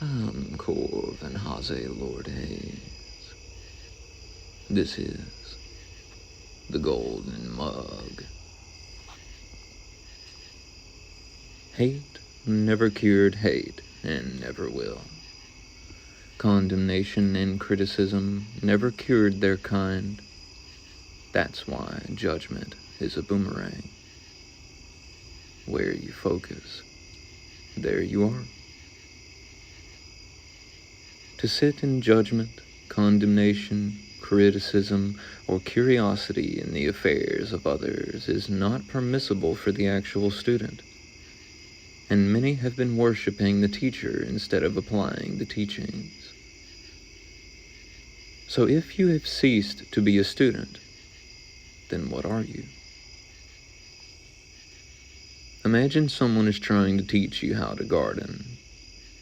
I'm Corvin Haze Lord Hayes. This is the Golden Mug. Hate never cured hate and never will. Condemnation and criticism never cured their kind. That's why judgment is a boomerang. Where you focus, there you are. To sit in judgment, condemnation, criticism, or curiosity in the affairs of others is not permissible for the actual student, and many have been worshiping the teacher instead of applying the teachings. So if you have ceased to be a student, then what are you? Imagine someone is trying to teach you how to garden,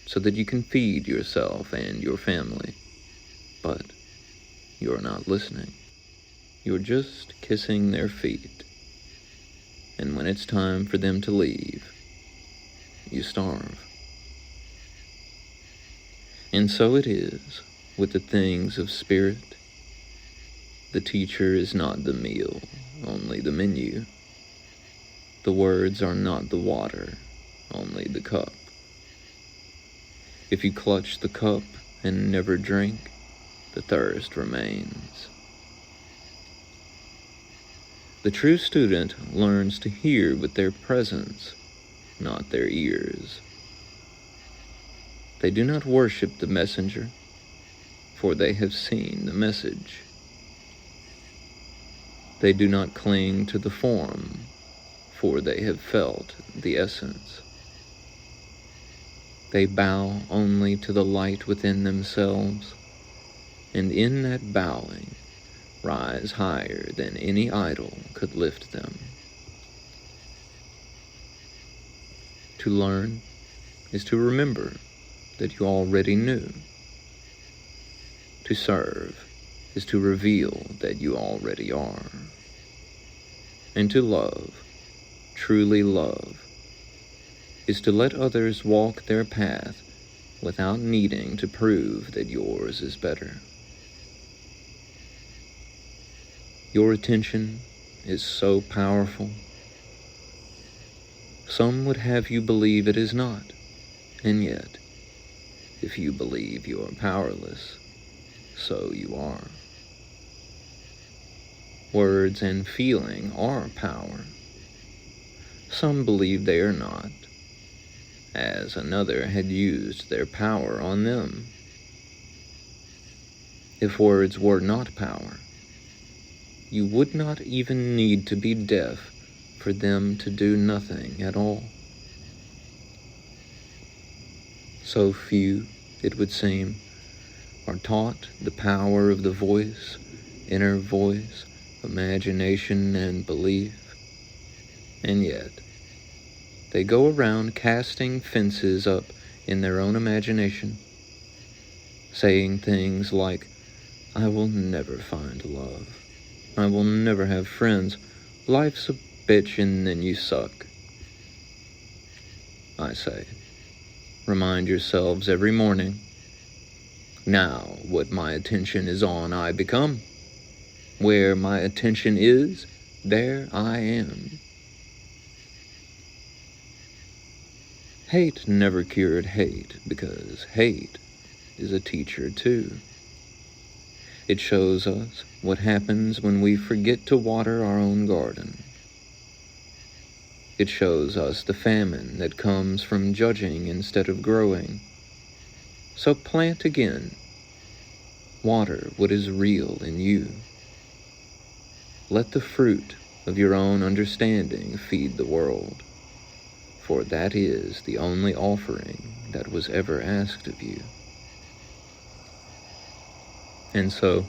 so that you can feed yourself and your family. But you're not listening. You're just kissing their feet. And when it's time for them to leave, you starve. And so it is with the things of spirit. The teacher is not the meal, only the menu. The words are not the water, only the cup. If you clutch the cup and never drink, the thirst remains. The true student learns to hear with their presence, not their ears. They do not worship the messenger, for they have seen the message. They do not cling to the form, for they have felt the essence. They bow only to the light within themselves, and in that bowing rise higher than any idol could lift them. To learn is to remember that you already knew. To serve is to reveal that you already are. And to love, truly love, is to let others walk their path without needing to prove that yours is better. Your attention is so powerful. Some would have you believe it is not, and yet, if you believe you are powerless, so you are. Words and feeling are power. Some believe they are not, as another had used their power on them. If words were not power, you would not even need to be deaf for them to do nothing at all. So few, it would seem, are taught the power of the voice, inner voice, imagination, and belief, and yet they go around casting fences up in their own imagination, saying things like, I will never find love. I will never have friends. Life's a bitch and then you suck. I say, remind yourselves every morning, now what my attention is on I become. Where my attention is, there I am. Hate never cured hate, because hate is a teacher too. It shows us what happens when we forget to water our own garden. It shows us the famine that comes from judging instead of growing. So plant again. Water what is real in you. Let the fruit of your own understanding feed the world, for that is the only offering that was ever asked of you. And so,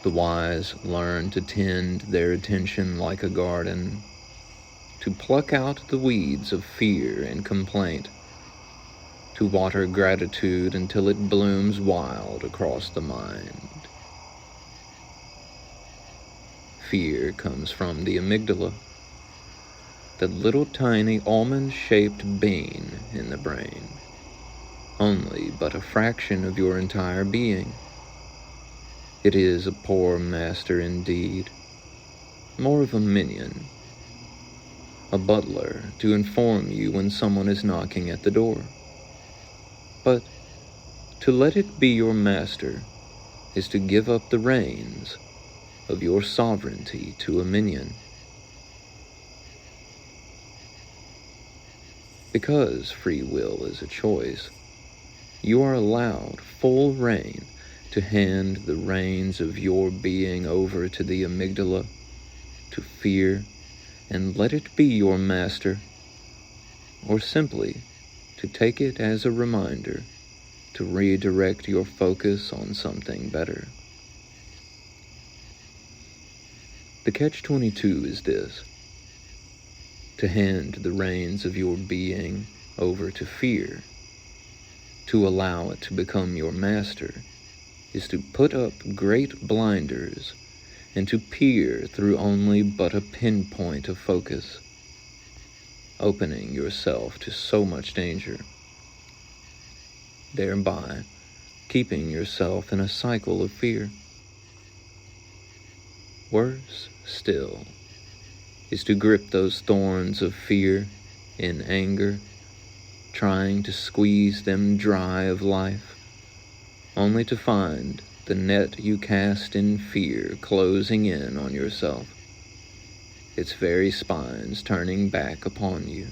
the wise learn to tend their attention like a garden, to pluck out the weeds of fear and complaint, to water gratitude until it blooms wild across the mind. Fear comes from the amygdala, that little tiny almond-shaped bean in the brain. only but a fraction of your entire being. It is a poor master indeed, more of a minion, a butler to inform you when someone is knocking at the door. But to let it be your master is to give up the reins of your sovereignty to a minion. Because free will is a choice, you are allowed full reign to hand the reins of your being over to the amygdala, to fear, and let it be your master, or simply to take it as a reminder to redirect your focus on something better. The catch-22 is this: to hand the reins of your being over to fear, to allow it to become your master, is to put up great blinders and to peer through only but a pinpoint of focus, opening yourself to so much danger, thereby keeping yourself in a cycle of fear. Worse still is to grip those thorns of fear in anger, trying to squeeze them dry of life, only to find the net you cast in fear closing in on yourself, its very spines turning back upon you.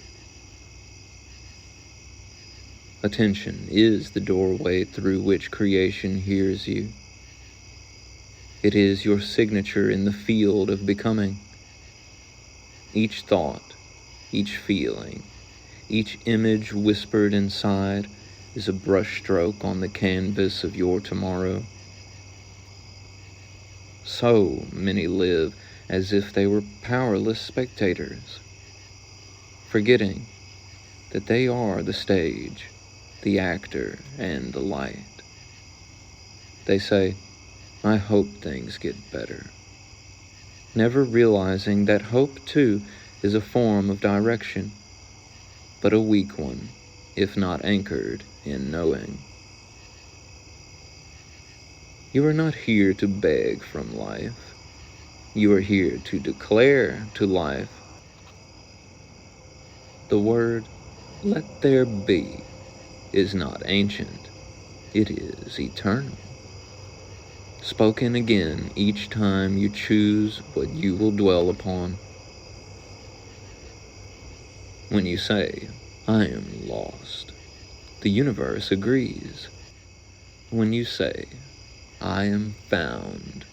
Attention is the doorway through which creation hears you. It is your signature in the field of becoming. Each thought, each feeling, each image whispered inside is a brushstroke on the canvas of your tomorrow. So many live as if they were powerless spectators, forgetting that they are the stage, the actor, and the light. They say, "I hope things get better," never realizing that hope too is a form of direction, but a weak one, if not anchored in knowing. You are not here to beg from life. You are here to declare to life. The word, "let there be," is not ancient. It is eternal. Spoken again each time you choose what you will dwell upon. When you say, "I am lost," the universe agrees. When you say, "I am found,"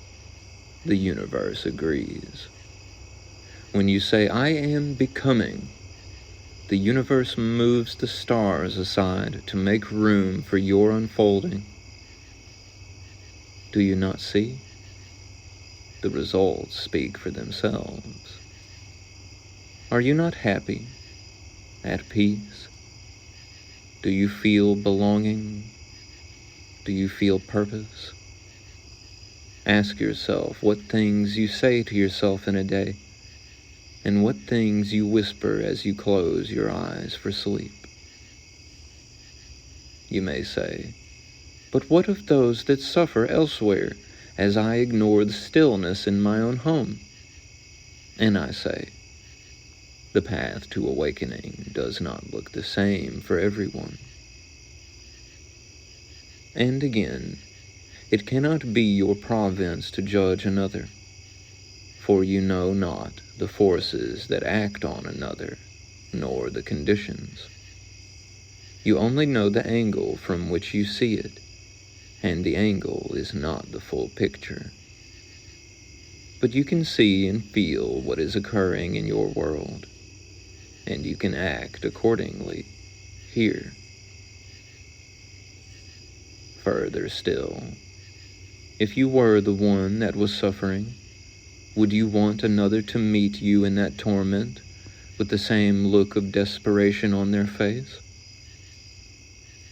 the universe agrees. When you say, "I am becoming," the universe moves the stars aside to make room for your unfolding. Do you not see? The results speak for themselves. Are you not happy? At peace? Do you feel belonging? Do you feel purpose? Ask yourself what things you say to yourself in a day, and what things you whisper as you close your eyes for sleep. You may say, "But what of those that suffer elsewhere, as I ignore the stillness in my own home?" And I say, the path to awakening does not look the same for everyone. And again, it cannot be your province to judge another, for you know not the forces that act on another, nor the conditions. You only know the angle from which you see it, and the angle is not the full picture. But you can see and feel what is occurring in your world, and you can act accordingly here. Further still, if you were the one that was suffering, would you want another to meet you in that torment with the same look of desperation on their face?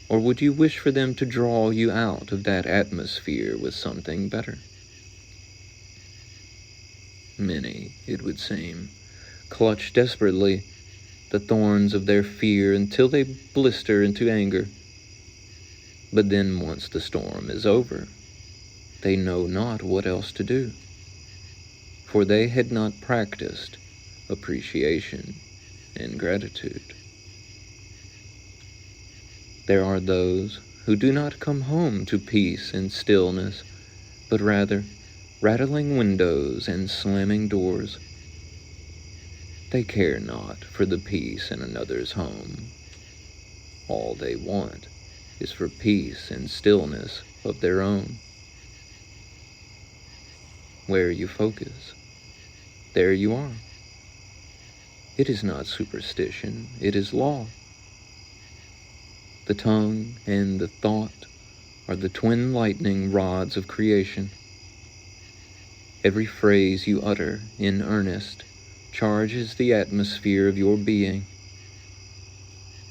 Or would you wish for them to draw you out of that atmosphere with something better? Many, it would seem, clutch desperately the thorns of their fear until they blister into anger, But then once the storm is over, they know not what else to do, for they had not practiced appreciation and gratitude. There are those who do not come home to peace and stillness, but rather rattling windows and slamming doors. They care not for the peace in another's home. All they want is for peace and stillness of their own. Where you focus, there you are. It is not superstition, it is law. The tongue and the thought are the twin lightning rods of creation. Every phrase you utter in earnest charges the atmosphere of your being.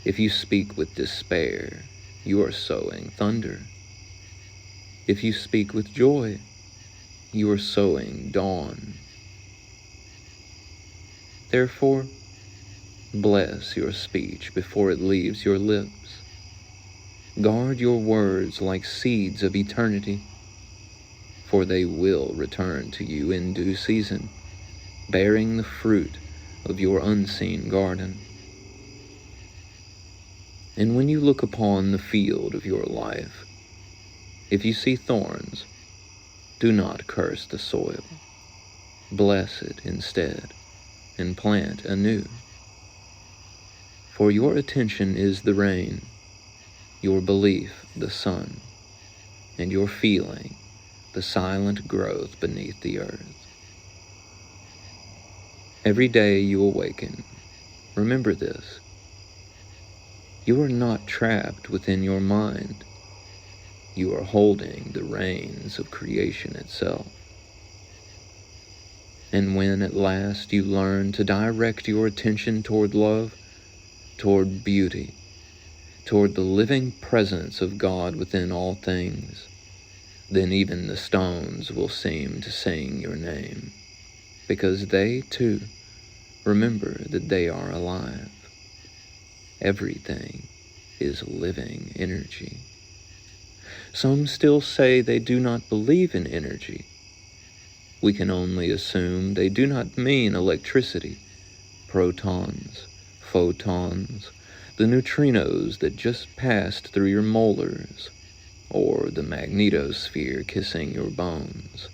If you speak with despair, you are sowing thunder. If you speak with joy, you are sowing dawn. Therefore, bless your speech before it leaves your lips. Guard your words like seeds of eternity, for they will return to you in due season, bearing the fruit of your unseen garden. And when you look upon the field of your life, if you see thorns, do not curse the soil. Bless it instead, and plant anew. For your attention is the rain, your belief the sun, and your feeling the silent growth beneath the earth. Every day you awaken, remember this. You are not trapped within your mind. You are holding the reins of creation itself. And when at last you learn to direct your attention toward love, toward beauty, toward the living presence of God within all things, then even the stones will seem to sing your name, because they, too, remember that they are alive. Everything is living energy. Some still say they do not believe in energy. We can only assume they do not mean electricity, protons, photons, the neutrinos that just passed through your molars, or the magnetosphere kissing your bones.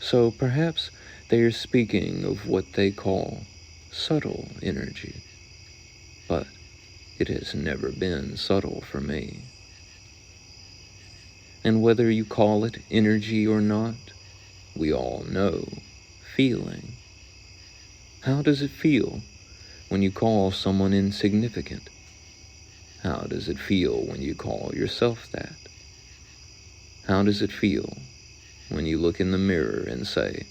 So perhaps they are speaking of what they call subtle energy. But it has never been subtle for me. And whether you call it energy or not, we all know feeling. How does it feel when you call someone insignificant? How does it feel when you call yourself that? How does it feel when you look in the mirror and say,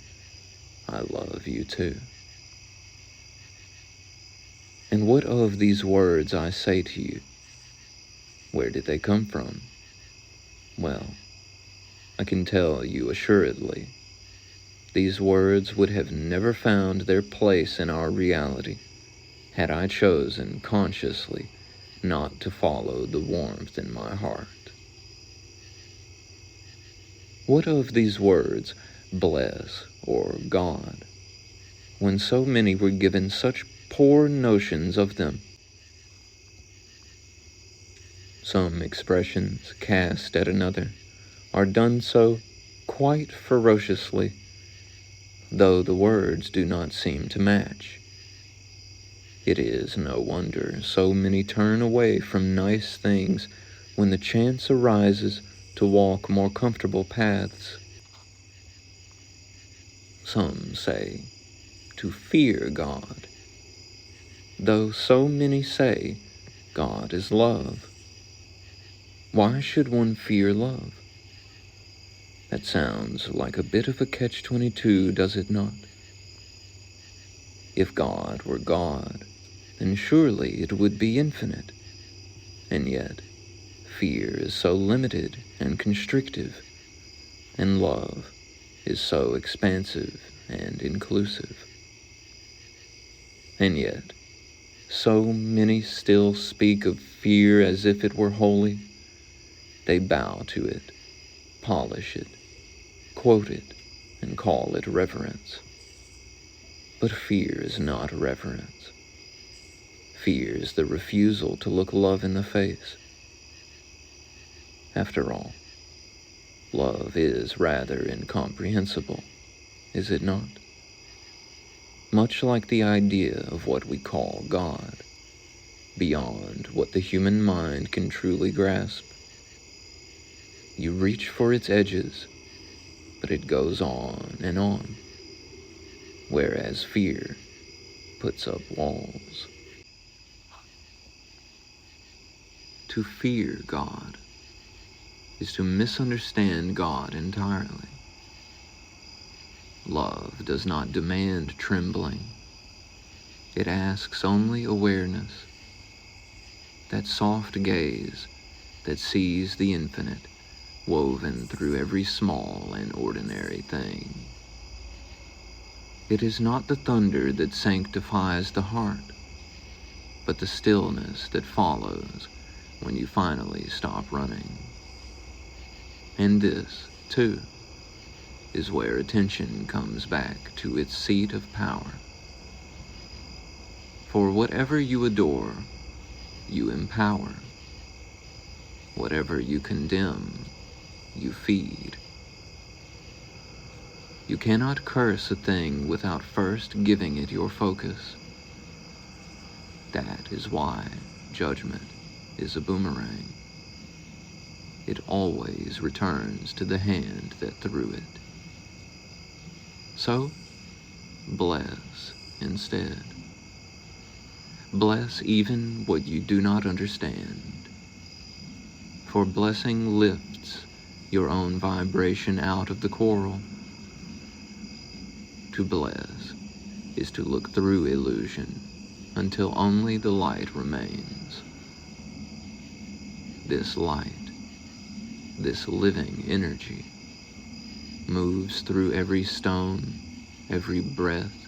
I love you too? And what of these words I say to you? Where did they come from? Well, I can tell you assuredly, these words would have never found their place in our reality had I chosen consciously not to follow the warmth in my heart. What of these words, bless or God, when so many were given such poor notions of them? Some expressions cast at another are done so quite ferociously, though the words do not seem to match. It is no wonder so many turn away from nice things when the chance arises to walk more comfortable paths. Some say to fear God, though so many say God is love. Why should one fear love? That sounds like a bit of a catch-22, does it not? If God were God, then surely it would be infinite. And yet, fear is so limited and constrictive, and love is so expansive and inclusive. And yet, so many still speak of fear as if it were holy. They bow to it, polish it, quote it, and call it reverence. But fear is not reverence. Fear is the refusal to look love in the face. After all, love is rather incomprehensible, is it not? Much like the idea of what we call God, beyond what the human mind can truly grasp. You reach for its edges, but it goes on and on, whereas fear puts up walls. To fear God is to misunderstand God entirely. Love does not demand trembling. It asks only awareness, that soft gaze that sees the infinite woven through every small and ordinary thing. It is not the thunder that sanctifies the heart, but the stillness that follows when you finally stop running. And this, too, is where attention comes back to its seat of power. For whatever you adore, you empower. Whatever you condemn, you feed. You cannot curse a thing without first giving it your focus. That is why judgment is a boomerang. It always returns to the hand that threw it. So, bless instead. Bless even what you do not understand. For blessing lifts your own vibration out of the quarrel. To bless is to look through illusion until only the light remains. This light, this living energy, moves through every stone, every breath,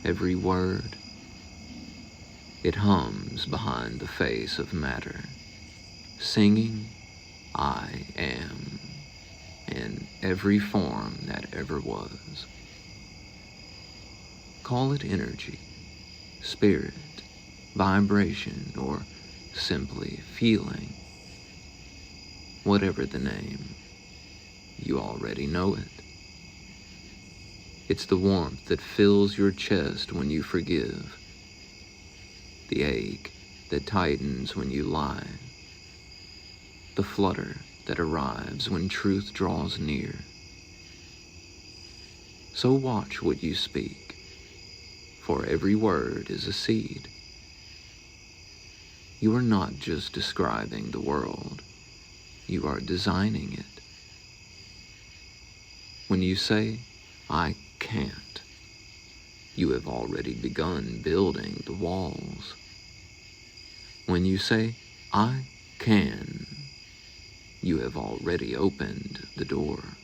every word. It hums behind the face of matter, singing, I am, in every form that ever was. Call it energy, spirit, vibration, or simply feeling. Whatever the name, you already know it. It's the warmth that fills your chest when you forgive, the ache that tightens when you lie, the flutter that arrives when truth draws near. So watch what you speak, for every word is a seed. You are not just describing the world, you are designing it. When you say, I can't, you have already begun building the walls. When you say, I can, you have already opened the door.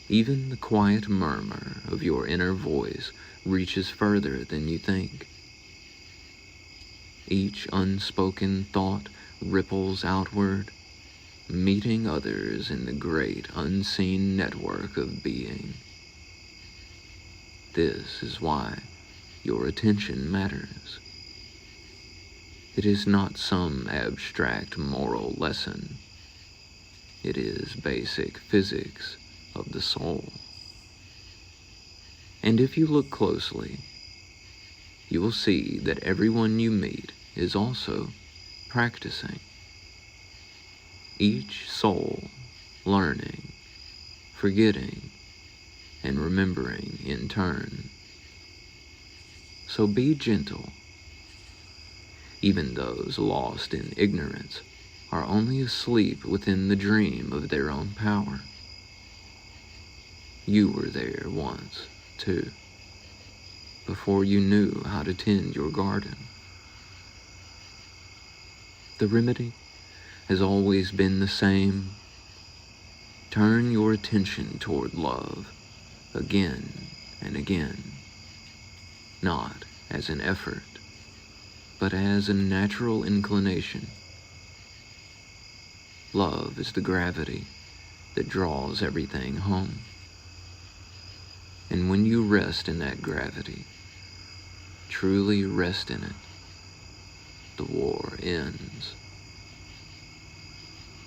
Even the quiet murmur of your inner voice reaches further than you think. Each unspoken thought ripples outward, meeting others in the great unseen network of being. This is why your attention matters. It is not some abstract moral lesson. It is basic physics of the soul. And if you look closely, you will see that everyone you meet is also practicing. Each soul learning, forgetting, and remembering in turn. So be gentle. Even those lost in ignorance are only asleep within the dream of their own power. You were there once, too, before you knew how to tend your garden. The remedy has always been the same. Turn your attention toward love again and again, not as an effort, but as a natural inclination. Love is the gravity that draws everything home. And when you rest in that gravity, truly rest in it, the war ends.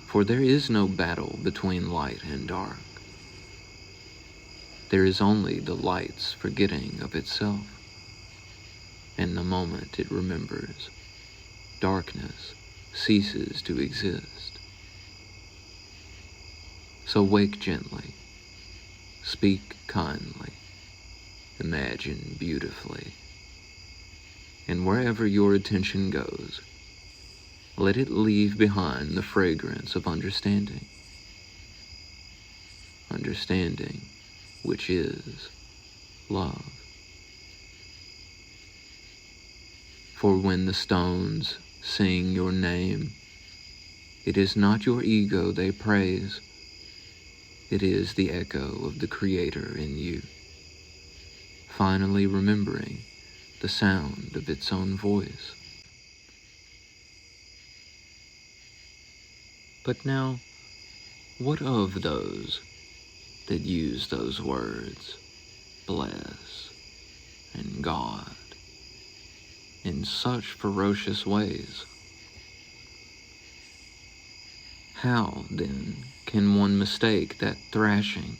For there is no battle between light and dark. There is only the light's forgetting of itself, and the moment it remembers, darkness ceases to exist. So wake gently, speak kindly, imagine beautifully, and wherever your attention goes, let it leave behind the fragrance of understanding. Understanding, which is love. For when the stones sing your name, it is not your ego they praise, it is the echo of the Creator in you, finally remembering the sound of its own voice. But now, what of those that use those words, bless and God, in such ferocious ways? How, then, can one mistake that thrashing,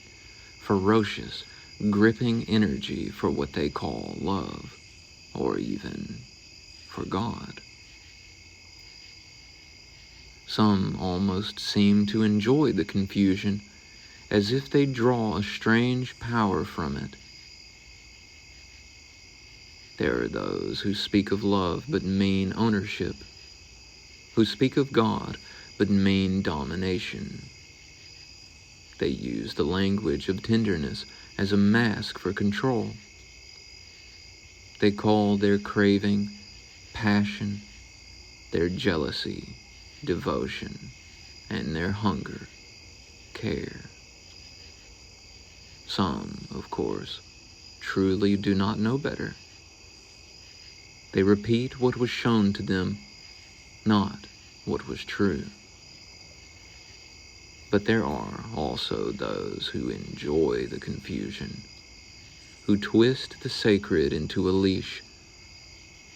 ferocious, gripping energy for what they call love, or even for God? Some almost seem to enjoy the confusion, as if they draw a strange power from it. There are those who speak of love but mean ownership, who speak of God but mean domination. They use the language of tenderness as a mask for control. They call their craving passion, their jealousy devotion, and their hunger care. Some, of course, truly do not know better. They repeat what was shown to them, not what was true. But there are also those who enjoy the confusion, who twist the sacred into a leash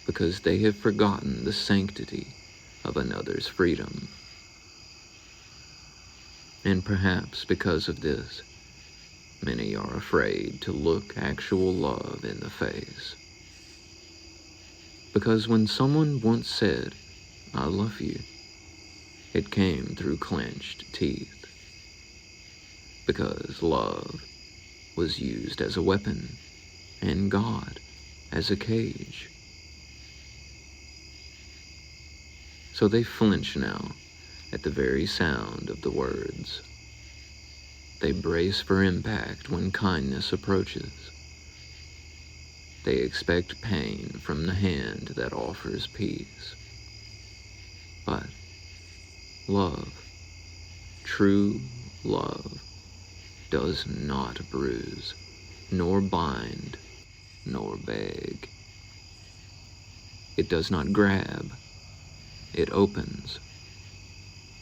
because they have forgotten the sanctity of another's freedom. And perhaps because of this, many are afraid to look actual love in the face. Because when someone once said, "I love you," it came through clenched teeth. Because love was used as a weapon, and God as a cage. So they flinch now at the very sound of the words. They brace for impact when kindness approaches. They expect pain from the hand that offers peace. But love, true love, does not bruise, nor bind, nor beg. It does not grab. It opens.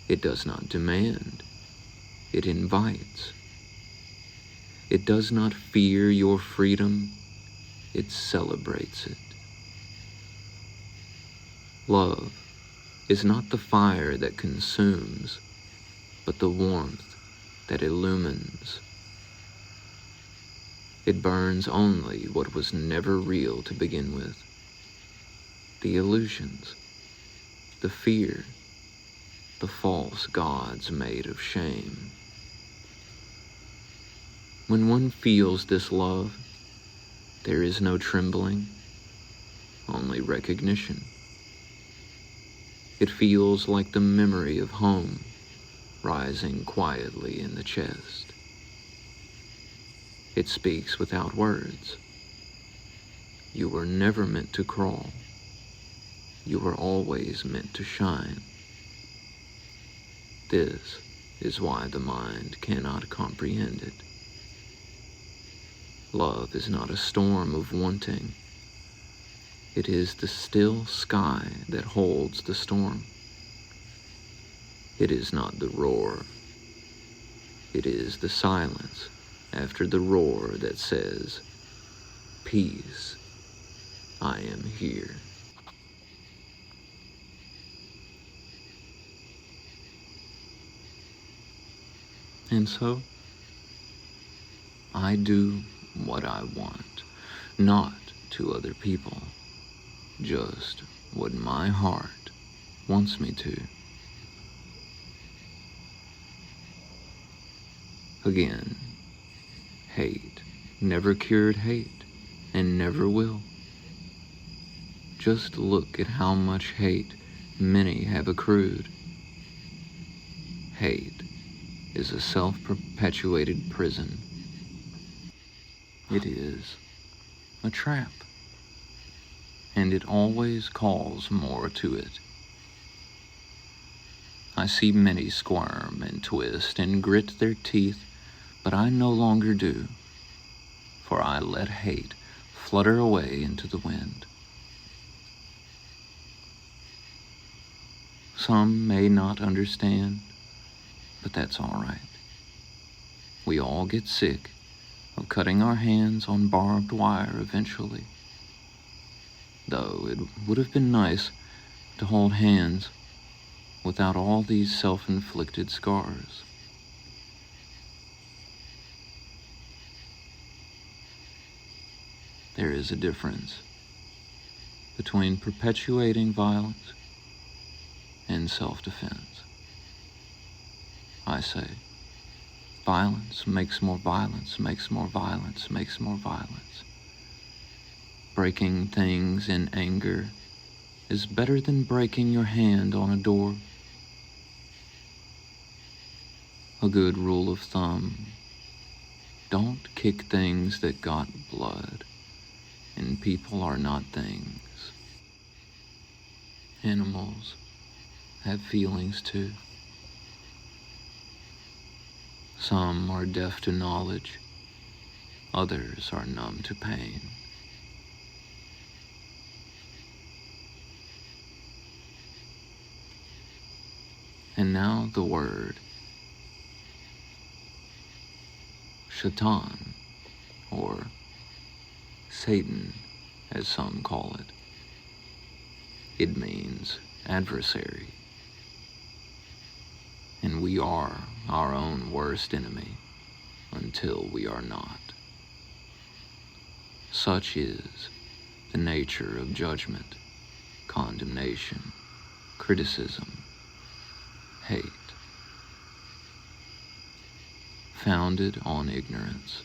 It does not demand. It invites. It does not fear your freedom. It celebrates it. Love is not the fire that consumes, but the warmth that illumines. It burns only what was never real to begin with. The illusions, the fear, the false gods made of shame. When one feels this love, there is no trembling, only recognition. It feels like the memory of home rising quietly in the chest. It speaks without words. You were never meant to crawl. You were always meant to shine. This is why the mind cannot comprehend it. Love is not a storm of wanting. It is the still sky that holds the storm. It is not the roar. It is the silence after the roar that says, "Peace, I am here." And so, I do what I want, not to other people, just what my heart wants me to. Again, hate never cured hate and never will. Just look at how much hate many have accrued. Hate is a self-perpetuated prison. It is a trap, and it always calls more to it. I see many squirm and twist and grit their teeth, but I no longer do, for I let hate flutter away into the wind. Some may not understand, but that's all right. We all get sick of cutting our hands on barbed wire eventually. Though it would have been nice to hold hands without all these self-inflicted scars. There is a difference between perpetuating violence and self-defense. I say, violence makes more violence, makes more violence, makes more violence. Breaking things in anger is better than breaking your hand on a door. A good rule of thumb: don't kick things that got blood, and people are not things. Animals have feelings too. Some are deaf to knowledge, others are numb to pain. And now the word Shaitan, or Satan as some call it. It means adversary. And we are our own worst enemy until we are not. Such is the nature of judgment, condemnation, criticism, hate, founded on ignorance.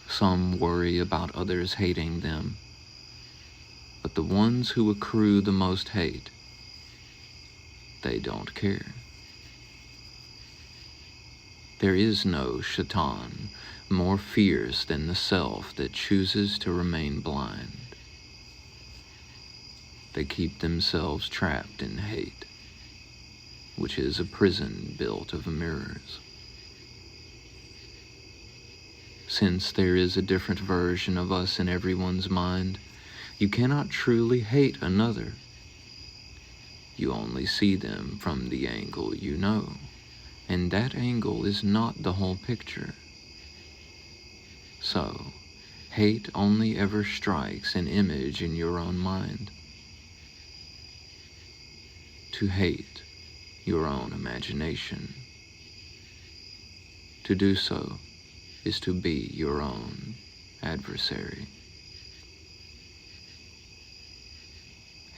Some worry about others hating them, but the ones who accrue the most hate, they don't care. There is no Shaitan more fierce than the self that chooses to remain blind. They keep themselves trapped in hate, which is a prison built of mirrors. Since there is a different version of us in everyone's mind, you cannot truly hate another. You only see them from the angle you know, and that angle is not the whole picture. So, hate only ever strikes an image in your own mind. To hate your own imagination. To do so is to be your own adversary.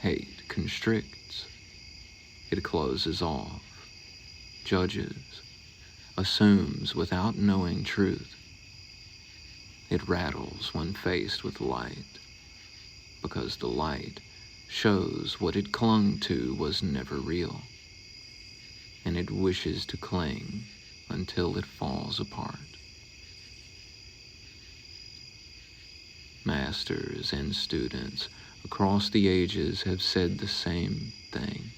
Hate constricts. It closes off, judges, assumes without knowing truth. It rattles when faced with light, because the light shows what it clung to was never real, and it wishes to cling until it falls apart. Masters and students across the ages have said the same thing.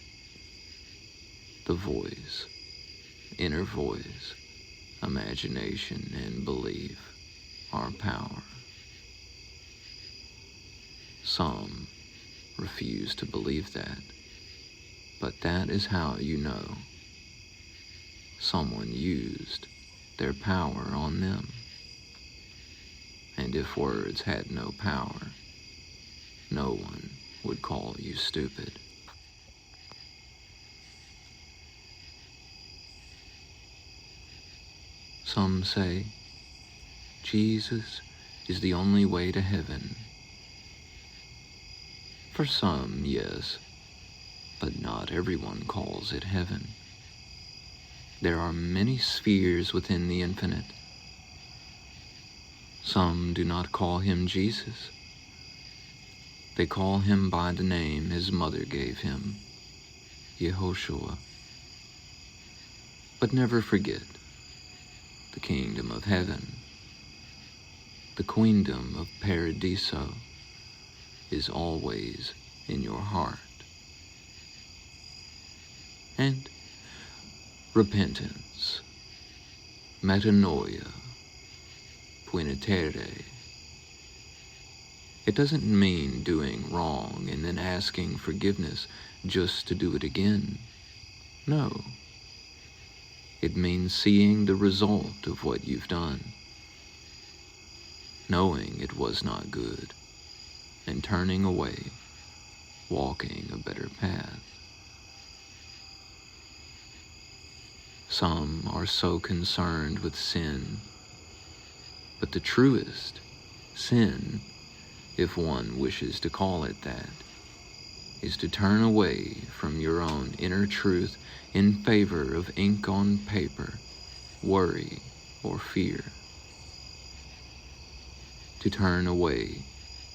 The voice, inner voice, imagination, and belief are power. Some refuse to believe that. But that is how you know someone used their power on them. And if words had no power, no one would call you stupid. Some say Jesus is the only way to heaven. For some, yes, but not everyone calls it heaven. There are many spheres within the infinite. Some do not call him Jesus. They call him by the name his mother gave him, Yehoshua. But never forget the kingdom of heaven, the queendom of Paradiso, is always in your heart. And repentance, metanoia, puinitere. It doesn't mean doing wrong and then asking forgiveness just to do it again. No. It means seeing the result of what you've done, knowing it was not good, and turning away, walking a better path. Some are so concerned with sin, but the truest sin, if one wishes to call it that, is to turn away from your own inner truth in favor of ink on paper, worry, or fear. To turn away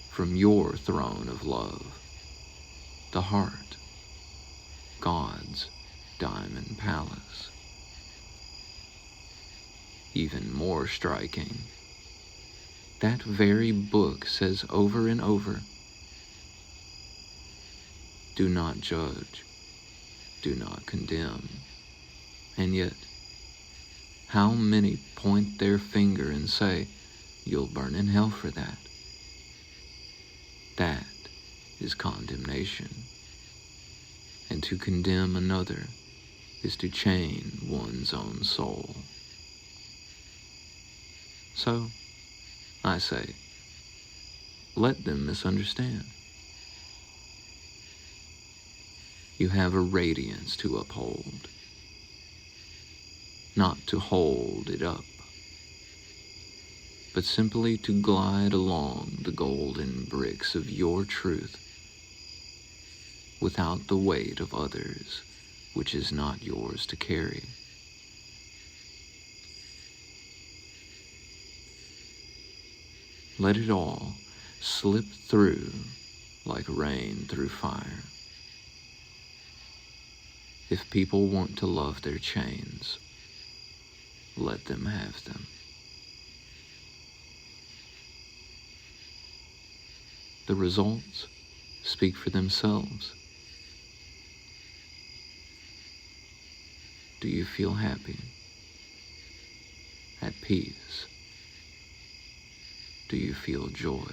from your throne of love, the heart, God's diamond palace. Even more striking, that very book says over and over, do not judge, do not condemn. And yet, how many point their finger and say, you'll burn in hell for that? That is condemnation. And to condemn another is to chain one's own soul. So, I say, let them misunderstand. You have a radiance to uphold, not to hold it up, but simply to glide along the golden bricks of your truth without the weight of others, which is not yours to carry. Let it all slip through like rain through fire. If people want to love their chains, let them have them. The results speak for themselves. Do you feel happy? At peace? Do you feel joy?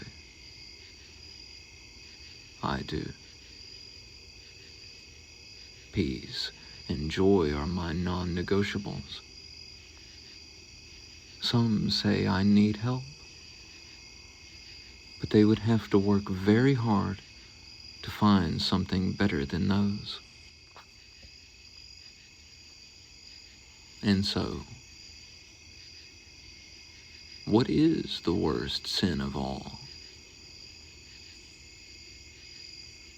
I do. Peace and joy are my non-negotiables. Some say I need help, but they would have to work very hard to find something better than those. And so, what is the worst sin of all?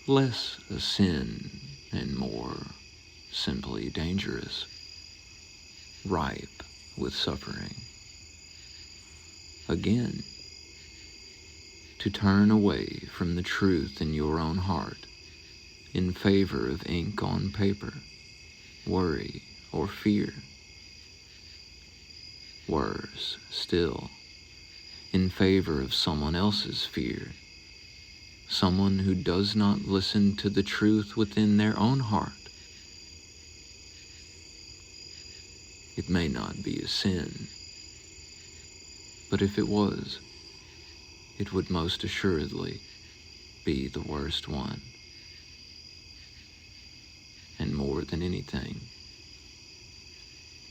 Less a sin and more simply dangerous, ripe with suffering. Again, to turn away from the truth in your own heart in favor of ink on paper, worry, or fear. Worse still, in favor of someone else's fear, someone who does not listen to the truth within their own heart. It may not be a sin, but if it was, it would most assuredly be the worst one. And and more than anything,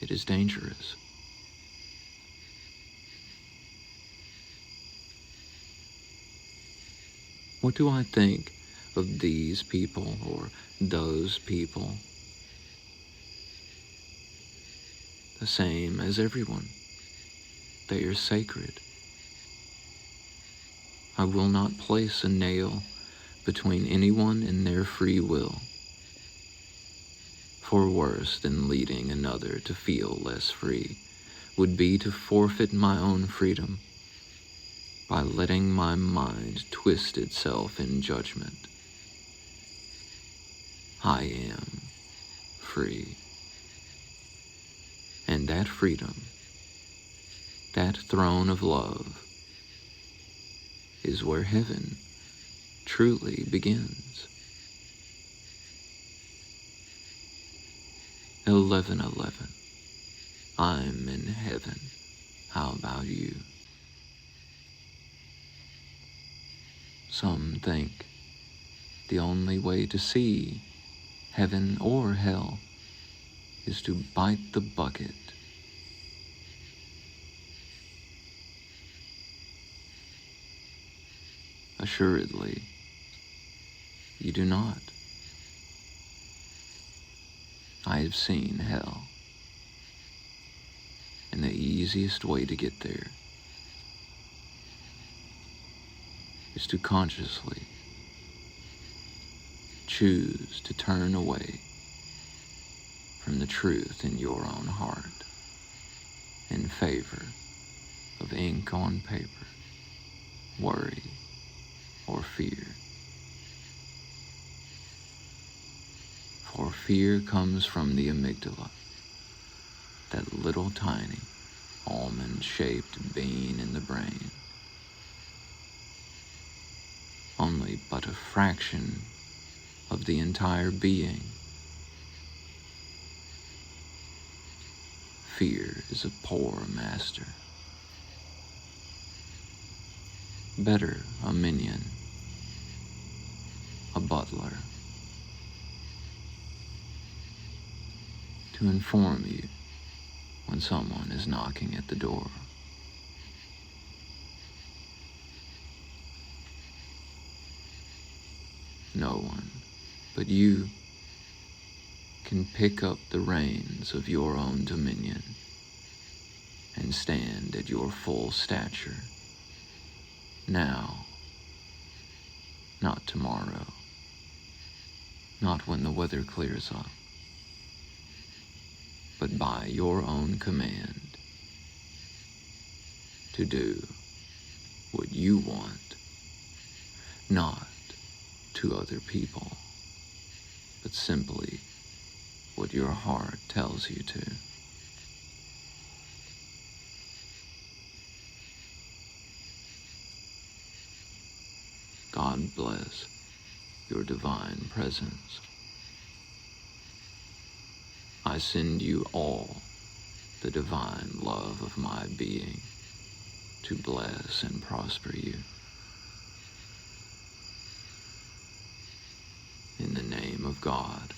it is dangerous. What do I think of these people or those people? The same as everyone. They are sacred. I will not place a nail between anyone and their free will. For worse than leading another to feel less free would be to forfeit my own freedom by letting my mind twist itself in judgment. I am free. And that freedom, that throne of love, is where heaven truly begins. 11:11. I'm in heaven. How about you? Some think the only way to see heaven or hell is to bite the bucket. Assuredly, you do not. I have seen hell, and the easiest way to get there is to consciously choose to turn away from the truth in your own heart in favor of ink on paper, worry, or fear. For fear comes from the amygdala, that little tiny almond-shaped bean in the brain, only but a fraction of the entire being. Fear is a poor master. Better a minion, a butler, to inform you when someone is knocking at the door. No one but you can pick up the reins of your own dominion and stand at your full stature. Now, not tomorrow, not when the weather clears up, but by your own command to do what you want, not to other people, but simply what your heart tells you to. God bless your divine presence. I send you all the divine love of my being to bless and prosper you. In the name of God,